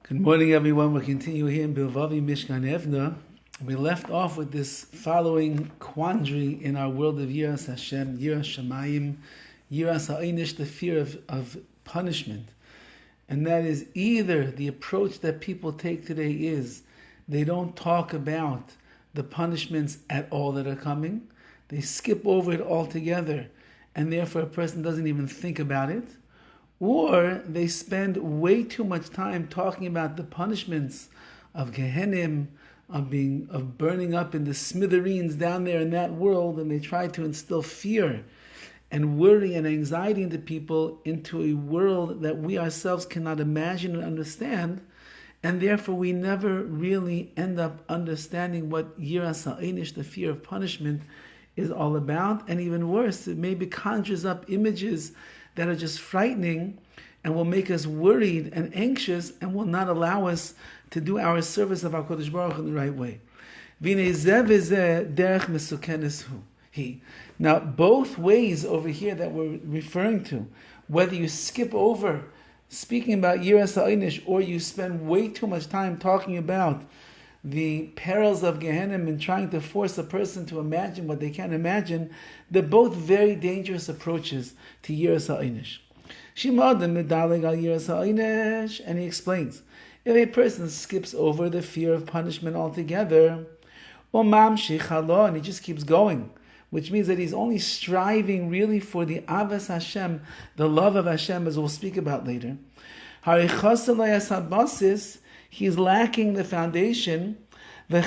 Good morning, everyone. We'll continue here in BILVAVI, MISHKAN, EVNEH. We left off with this following quandary in our world of Yiras Hashem, Yiras Shamayim, Yiras Ha'inish, the fear of punishment. And that is either the approach that people take today is they don't talk about the punishments at all that are coming. They skip over it altogether, and therefore a person doesn't even think about it. Or they spend way too much time talking about the punishments of Gehenim, of burning up in the smithereens down there in that world, and they try to instill fear and worry and anxiety into people, into a world that we ourselves cannot imagine and understand, and therefore we never really end up understanding what Yiras Ha'inish, the fear of punishment, is all about. And even worse, it maybe conjures up images that are just frightening and will make us worried and anxious and will not allow us to do our service of our Kodesh Baruch in the right way. Now, both ways over here that we're referring to, whether you skip over speaking about Yiras Ha'inish or you spend way too much time talking about the perils of Gehenna and trying to force a person to imagine what they can't imagine, they're both very dangerous approaches to Yiras Ha'inish. And he explains, if a person skips over the fear of punishment altogether, and he just keeps going, which means that he's only striving really for the Avas Hashem, the love of Hashem, as we'll speak about later, he's lacking the foundation, and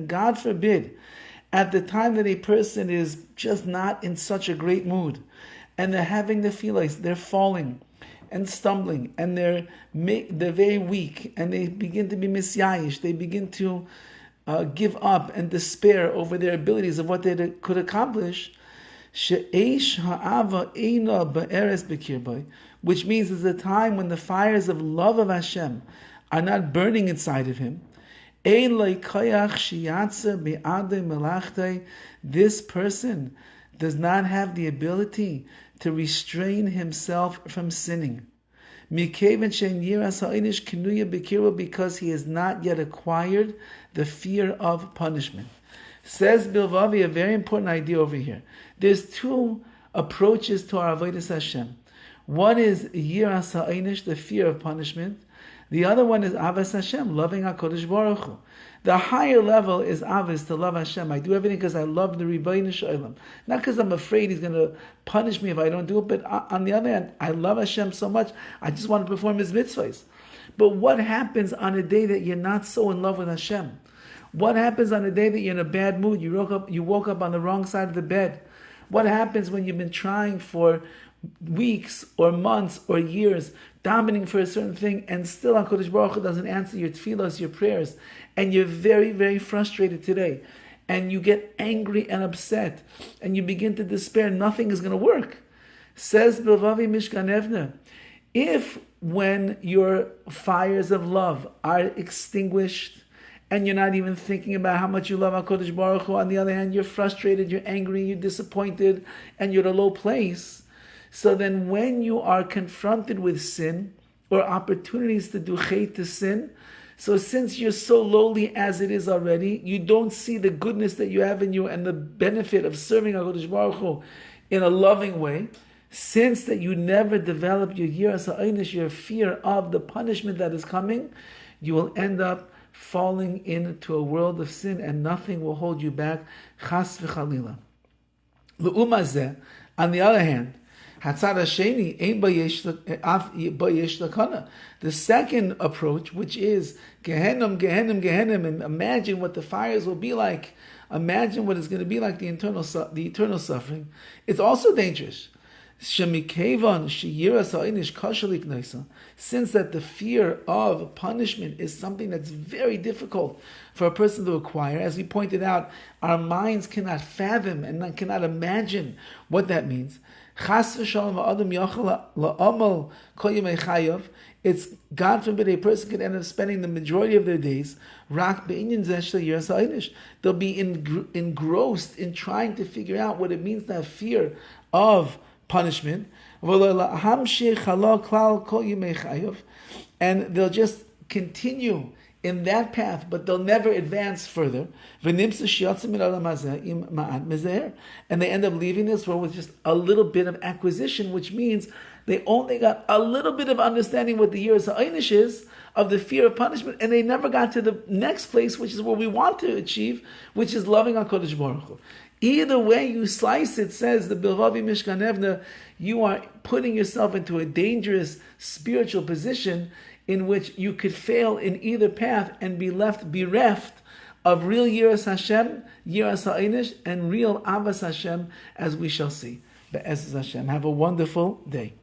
God forbid, at the time that a person is just not in such a great mood, and they're having the feelings, they're falling and stumbling, and they're very weak, and they begin to be misyayish, they begin to give up and despair over their abilities of what they could accomplish, which means it's a time when the fires of love of Hashem are not burning inside of him. This person does not have the ability to restrain himself from sinning. Because he has not yet acquired the fear of punishment. Says BILVAVI, a very important idea over here. There's two approaches to our avodas Hashem. One is Yiras Ha'inish, the fear of punishment. The other one is Avas Hashem, loving HaKadosh Baruch Hu. The higher level is Avas, to love Hashem. I do everything because I love the Ribono Shel Olam. Not because I'm afraid He's going to punish me if I don't do it, but on the other hand, I love Hashem so much, I just want to perform His mitzvahs. But what happens on a day that you're not so in love with Hashem? What happens on a day that you're in a bad mood? You woke up on the wrong side of the bed. What happens when you've been trying for weeks or months or years, davening for a certain thing, and still HaKadosh Baruch Hu doesn't answer your tefillos, your prayers, and you're very, very frustrated today, and you get angry and upset, and you begin to despair, nothing is going to work. Says BILVAVI MISHKAN EVNEH, if when your fires of love are extinguished, and you're not even thinking about how much you love HaKadosh Baruch Hu, on the other hand, you're frustrated, you're angry, you're disappointed, and you're at a low place, so then when you are confronted with sin, or opportunities to do chait, to sin, so since you're so lowly as it is already, you don't see the goodness that you have in you and the benefit of serving HaKadosh Baruch Hu in a loving way, since that you never developed your Yiras Ha'inish, your fear of the punishment that is coming, you will end up falling into a world of sin, and nothing will hold you back. Chas v'chalila. L'umazeh, on the other hand, the second approach, which is Gehenim, and imagine what the fires will be like. Imagine what it's going to be like, the eternal suffering. It's also dangerous. Since that the fear of punishment is something that's very difficult for a person to acquire, as we pointed out, our minds cannot fathom and cannot imagine what that means. It's, God forbid, a person could end up spending the majority of their days they'll be engrossed in trying to figure out what it means to have fear of punishment, and they'll just continue in that path, but they'll never advance further. And they end up leaving this world with just a little bit of acquisition, which means they only got a little bit of understanding what the years ha'inish is, of the fear of punishment, and they never got to the next place, which is what we want to achieve, which is loving HaKadosh Baruch Hu. Either way you slice it, says the BILVAVI Mishkan EVNEH, you are putting yourself into a dangerous spiritual position in which you could fail in either path and be left bereft of real Yiras Hashem, Yiras Ha'inish, and real Avas Hashem, as we shall see. Be'ezus Hashem. Have a wonderful day.